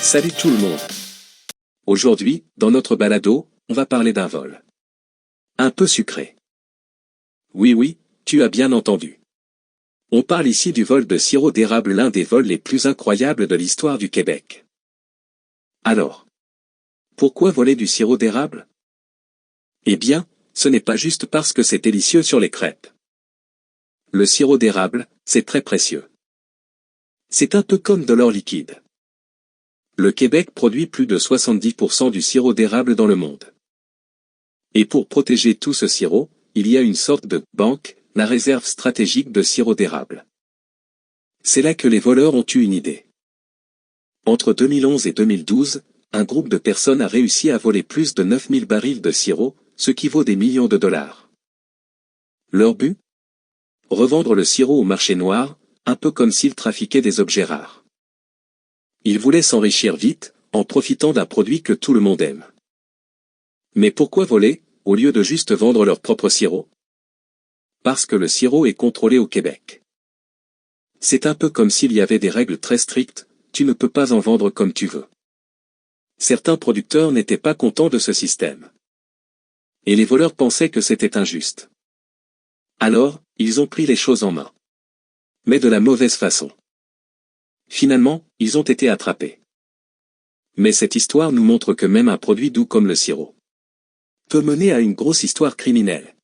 Salut tout le monde. Aujourd'hui, dans notre balado, on va parler d'un vol. Un peu sucré. Oui, tu as bien entendu. On parle ici du vol de sirop d'érable, l'un des vols les plus incroyables de l'histoire du Québec. Alors, pourquoi voler du sirop d'érable? Eh bien, ce n'est pas juste parce que c'est délicieux sur les crêpes. Le sirop d'érable, c'est très précieux. C'est un peu comme de l'or liquide. Le Québec produit plus de 70% du sirop d'érable dans le monde. Et pour protéger tout ce sirop, il y a une sorte de banque, la réserve stratégique de sirop d'érable. C'est là que les voleurs ont eu une idée. Entre 2011 et 2012, un groupe de personnes a réussi à voler plus de 9000 barils de sirop, ce qui vaut des millions de dollars. Leur but? Revendre le sirop au marché noir, un peu comme s'ils trafiquaient des objets rares. Ils voulaient s'enrichir vite, en profitant d'un produit que tout le monde aime. Mais pourquoi voler, au lieu de juste vendre leur propre sirop? Parce que le sirop est contrôlé au Québec. C'est un peu comme s'il y avait des règles très strictes, tu ne peux pas en vendre comme tu veux. Certains producteurs n'étaient pas contents de ce système. Et les voleurs pensaient que c'était injuste. Alors, ils ont pris les choses en main. Mais de la mauvaise façon. Finalement, ils ont été attrapés. Mais cette histoire nous montre que même un produit doux comme le sirop peut mener à une grosse histoire criminelle.